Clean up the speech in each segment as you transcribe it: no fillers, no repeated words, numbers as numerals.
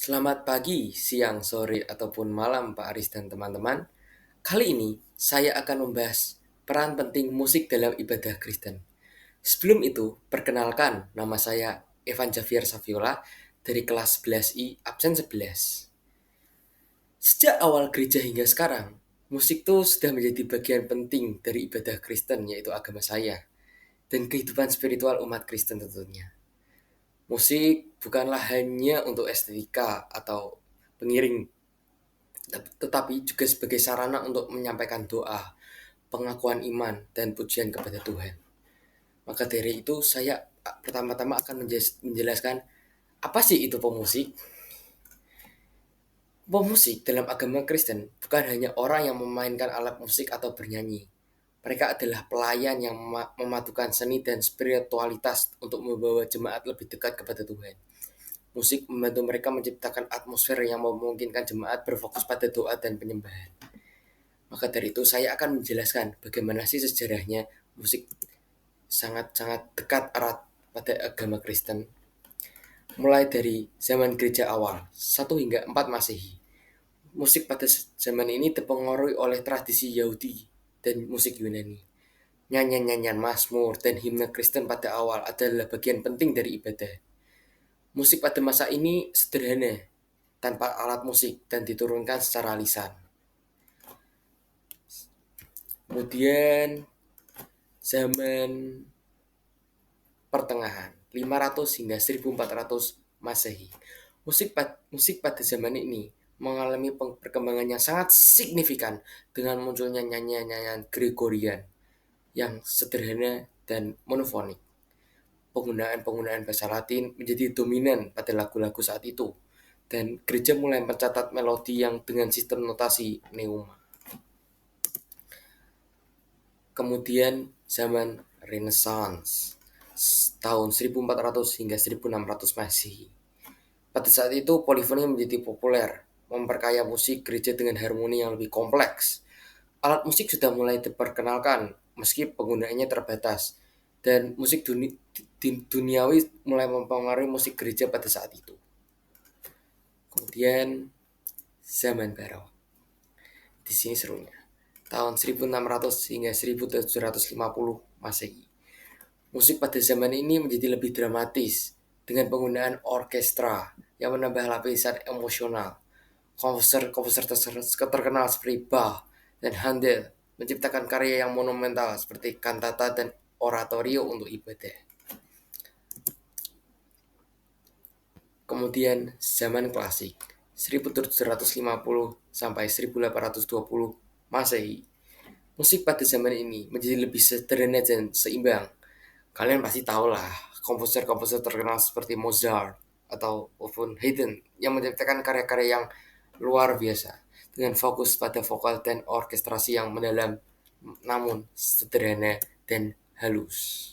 Selamat pagi, siang, sore, ataupun malam Pak Aris dan teman-teman. Kali ini saya akan membahas peran penting musik dalam ibadah Kristen. Sebelum itu, perkenalkan nama saya Evan Javier Saviola dari kelas 11I absen 11. Sejak awal gereja hingga sekarang, musik itu sudah menjadi bagian penting dari ibadah Kristen yaitu agama saya dan kehidupan spiritual umat Kristen tentunya. Musik bukanlah hanya untuk estetika atau pengiring, tetapi juga sebagai sarana untuk menyampaikan doa, pengakuan iman, dan pujian kepada Tuhan. Maka dari itu saya pertama-tama akan menjelaskan apa sih itu pemusik. Pemusik dalam agama Kristen bukan hanya orang yang memainkan alat musik atau bernyanyi. Mereka adalah pelayan yang memadukan seni dan spiritualitas untuk membawa jemaat lebih dekat kepada Tuhan. Musik membantu mereka menciptakan atmosfer yang memungkinkan jemaat berfokus pada doa dan penyembahan. Maka dari itu saya akan menjelaskan bagaimana sih sejarahnya musik sangat-sangat dekat erat pada agama Kristen. Mulai dari zaman gereja awal 1 hingga 4 Masehi. Musik pada zaman ini dipengaruhi oleh tradisi Yahudi dan musik Yunani. Nyanyian-nyanyian Mazmur dan himne Kristen pada awal adalah bagian penting dari ibadah. Musik pada masa ini sederhana, tanpa alat musik dan diturunkan secara lisan. Kemudian zaman pertengahan 500 hingga 1400 Masehi. Musik pada zaman ini mengalami perkembangan yang sangat signifikan dengan munculnya nyanyian-nyanyian Gregorian yang sederhana dan monofonik. Penggunaan bahasa Latin menjadi dominan pada lagu-lagu saat itu, dan gereja mulai mencatat melodi yang dengan sistem notasi neuma. Kemudian zaman Renaissance tahun 1400 hingga 1600 Masehi. Pada saat itu polifoni menjadi populer, memperkaya musik gereja dengan harmoni yang lebih kompleks. Alat musik sudah mulai diperkenalkan meski penggunaannya terbatas, dan musik duniawi mulai mempengaruhi musik gereja pada saat itu. Kemudian zaman barok. Di sini serunya. Tahun 1600 hingga 1750 Masehi. Musik pada zaman ini menjadi lebih dramatis dengan penggunaan orkestra yang menambah lapisan emosional. Komposer terkenal seperti Bach dan Handel menciptakan karya yang monumental seperti kantata dan oratorio untuk ibadah. Kemudian zaman klasik 1750 sampai 1820 Masehi. Musik pada zaman ini menjadi lebih sederhana dan seimbang. Kalian pasti tahu lah komposer-komposer terkenal seperti Mozart atau Haydn yang menciptakan karya-karya yang luar biasa dengan fokus pada vokal dan orkestrasi yang mendalam namun sederhana dan halus.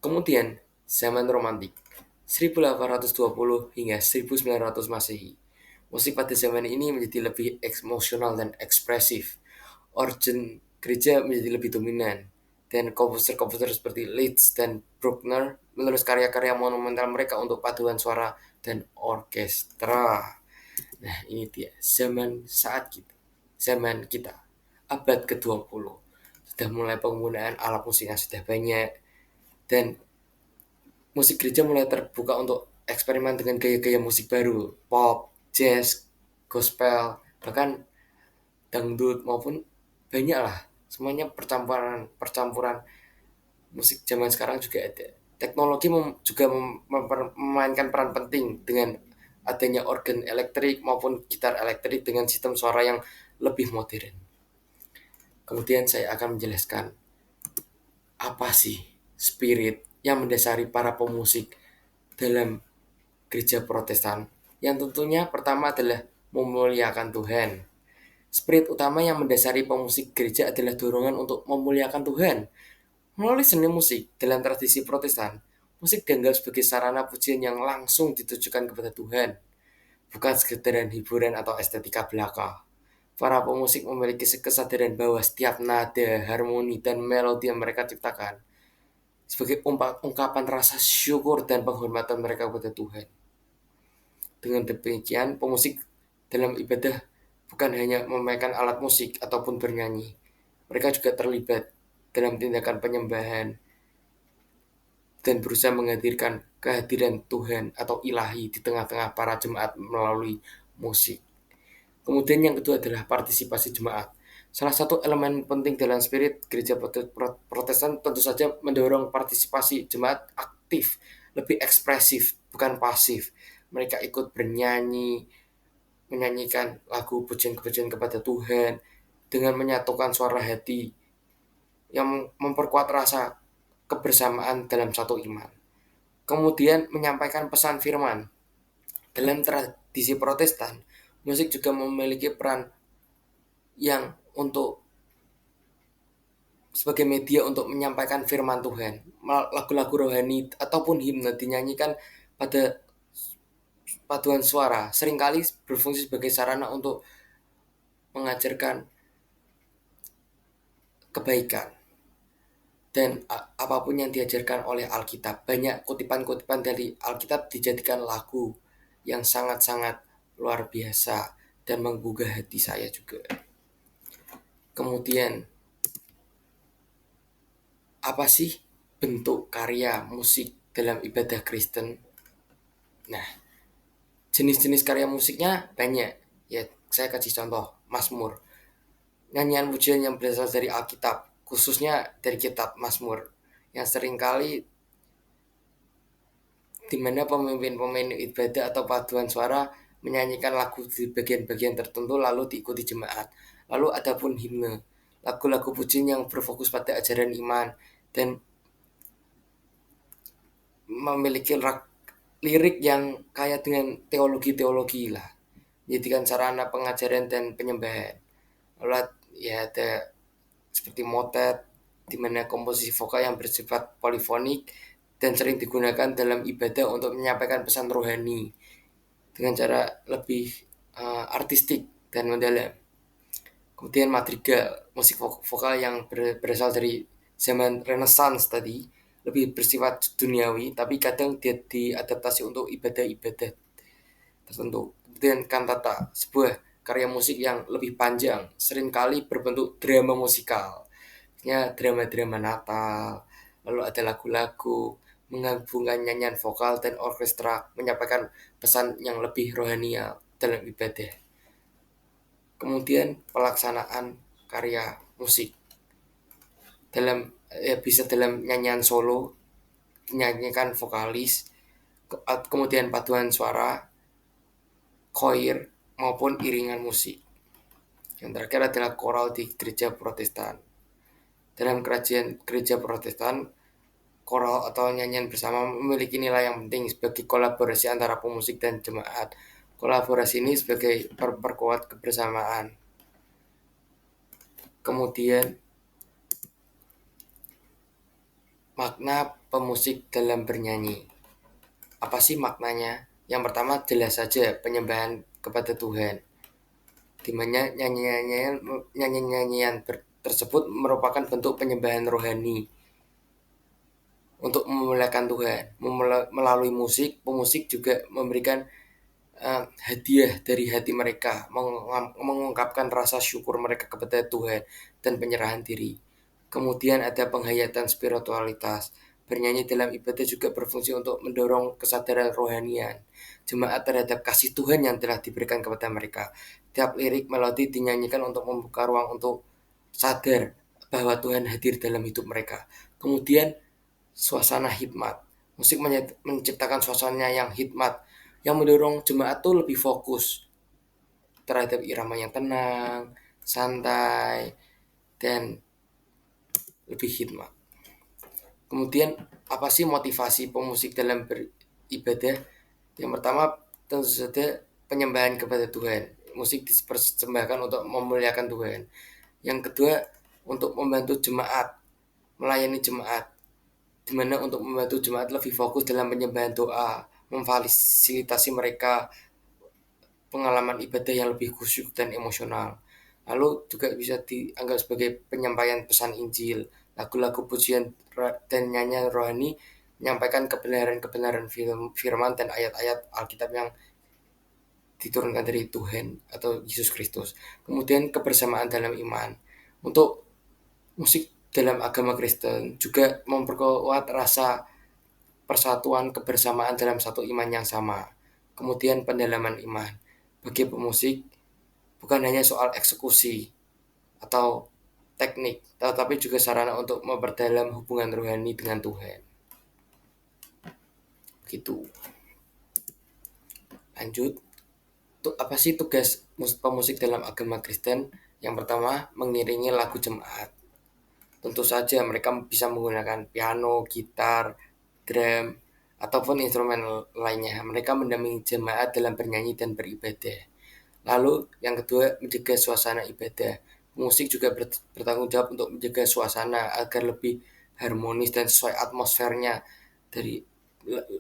Kemudian zaman romantik 1820 hingga 1900 Masehi. Musik pada zaman ini menjadi lebih emosional dan ekspresif. Organ gereja menjadi lebih dominan, dan komposer-komposer seperti Liszt dan Bruckner menulis karya-karya monumental mereka untuk paduan suara dan orkestra. Nah, ini dia zaman kita, abad ke-20. Sudah mulai penggunaan alat musik yang sudah banyak, dan musik gereja mulai terbuka untuk eksperimen dengan gaya-gaya musik baru, pop, jazz, gospel, bahkan dangdut maupun banyak lah. Semuanya percampuran musik zaman sekarang juga ada. Teknologi juga memainkan peran penting dengan adanya organ elektrik maupun gitar elektrik dengan sistem suara yang lebih modern. Kemudian saya akan menjelaskan apa sih spirit yang mendasari para pemusik dalam gereja Protestan. Yang tentunya pertama adalah memuliakan Tuhan. Spirit utama yang mendasari pemusik gereja adalah dorongan untuk memuliakan Tuhan. Melalui seni musik dalam tradisi Protestan, musik dianggap sebagai sarana pujian yang langsung ditujukan kepada Tuhan, bukan sekedar hiburan atau estetika belaka. Para pemusik memiliki kesadaran bahwa setiap nada, harmoni, dan melodi yang mereka ciptakan sebagai ungkapan rasa syukur dan penghormatan mereka kepada Tuhan. Dengan demikian, pemusik dalam ibadah bukan hanya memainkan alat musik ataupun bernyanyi, mereka juga terlibat dalam tindakan penyembahan dan berusaha menghadirkan kehadiran Tuhan atau ilahi di tengah-tengah para jemaat melalui musik. Kemudian yang kedua adalah partisipasi jemaat. Salah satu elemen penting dalam spirit gereja Protestan tentu saja mendorong partisipasi jemaat aktif, lebih ekspresif, bukan pasif. Mereka ikut bernyanyi, menyanyikan lagu pujian-pujian kepada Tuhan dengan menyatukan suara hati yang memperkuat rasa kebersamaan dalam satu iman. Kemudian menyampaikan pesan firman. Dalam tradisi Protestan, musik juga memiliki peran yang untuk sebagai media untuk menyampaikan firman Tuhan. Lagu-lagu rohani ataupun himne dinyanyikan pada paduan suara seringkali berfungsi sebagai sarana untuk mengajarkan kebaikan dan apapun yang diajarkan oleh Alkitab. Banyak kutipan-kutipan dari Alkitab dijadikan lagu yang sangat-sangat luar biasa dan menggugah hati saya juga. Kemudian, apa sih bentuk karya musik dalam ibadah Kristen? Nah, jenis-jenis karya musiknya banyak. Ya, saya kasih contoh, Mazmur. Nyanyian pujian yang berasal dari Alkitab, khususnya dari kitab Mazmur, yang seringkali di mana pemimpin-pemimpin ibadah atau paduan suara menyanyikan lagu di bagian-bagian tertentu lalu diikuti jemaat. Lalu ada pun himne, lagu-lagu pujian yang berfokus pada ajaran iman dan memiliki lirik yang kaya dengan teologi-teologi lah, menjadikan sarana pengajaran dan penyembahan. Lalu ya ada seperti motet, di mana komposisi vokal yang bersifat polifonik dan sering digunakan dalam ibadah untuk menyampaikan pesan rohani dengan cara lebih artistik dan mendalam. Kemudian madrigal, musik vokal yang berasal dari zaman Renaissance tadi, lebih bersifat duniawi, tapi kadang dia diadaptasi untuk ibadah-ibadah tertentu. Kemudian kantata, sebuah karya musik yang lebih panjang, seringkali berbentuk drama musikal. Misalnya drama-drama Natal, lalu ada lagu-lagu, menggabungkan nyanyian vokal dan orkestra, menyampaikan pesan yang lebih rohania dalam ibadah. Kemudian pelaksanaan karya musik bisa dalam nyanyian solo, nyanyikan vokalis, kemudian paduan suara, choir maupun iringan musik. Yang terakhir adalah koral di gereja Protestan. Dalam kerajaan gereja Protestan, koral atau nyanyian bersama memiliki nilai yang penting sebagai kolaborasi antara pemusik dan jemaat. Kolaborasi ini sebagai perkuat kebersamaan. Kemudian makna pemusik dalam bernyanyi. Apa sih maknanya? Yang pertama jelas saja penyembahan kepada Tuhan, di mana nyanyian tersebut merupakan bentuk penyembahan rohani untuk memuliakan Tuhan. Melalui musik, pemusik juga memberikan hadiah dari hati mereka, mengungkapkan rasa syukur mereka kepada Tuhan dan penyerahan diri. Kemudian ada penghayatan spiritualitas. Bernyanyi dalam ibadah juga berfungsi untuk mendorong kesadaran rohanian jemaat terhadap kasih Tuhan yang telah diberikan kepada mereka. Tiap lirik melodi dinyanyikan untuk membuka ruang untuk sadar bahwa Tuhan hadir dalam hidup mereka. Kemudian suasana hikmat. Musik menciptakan suasana yang hikmat, yang mendorong jemaat tuh lebih fokus terhadap irama yang tenang, santai, dan lebih hikmat. Kemudian apa sih motivasi pemusik dalam beribadah? Yang pertama tentu saja penyembahan kepada Tuhan. Musik dipersembahkan untuk memuliakan Tuhan. Yang kedua untuk membantu jemaat, melayani jemaat, di mana untuk membantu jemaat lebih fokus dalam penyembahan doa, memfasilitasi mereka pengalaman ibadah yang lebih khusyuk dan emosional. Lalu juga bisa dianggap sebagai penyampaian pesan Injil, lagu-lagu pujian dan nyanyian rohani menyampaikan kebenaran-kebenaran firman dan ayat-ayat Alkitab yang diturunkan dari Tuhan atau Yesus Kristus. Kemudian kebersamaan dalam iman. Untuk musik dalam agama Kristen juga memperkuat rasa persatuan kebersamaan dalam satu iman yang sama. Kemudian pendalaman iman. Bagi pemusik bukan hanya soal eksekusi atau teknik, tetapi juga sarana untuk memperdalam hubungan rohani dengan Tuhan. Gitu. Lanjut. Apa sih tugas pemusik dalam agama Kristen? Yang pertama, mengiringi lagu jemaat. Tentu saja mereka bisa menggunakan piano, gitar, drum, ataupun instrumen lainnya. Mereka mendampingi jemaat dalam bernyanyi dan beribadah. Lalu yang kedua, menjaga suasana ibadah. Musik juga bertanggung jawab untuk menjaga suasana agar lebih harmonis dan sesuai atmosfernya, dari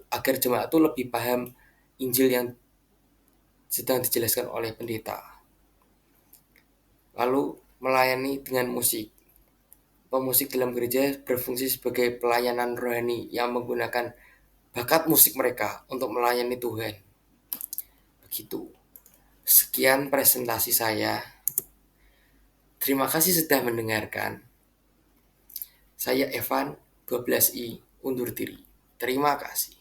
agar jemaat itu lebih paham Injil yang sedang dijelaskan oleh pendeta. Lalu melayani dengan musik. Pemusik dalam gereja berfungsi sebagai pelayanan rohani yang menggunakan bakat musik mereka untuk melayani Tuhan. Begitu. Sekian presentasi saya. Terima kasih sudah mendengarkan. Saya Evan 12I undur diri. Terima kasih.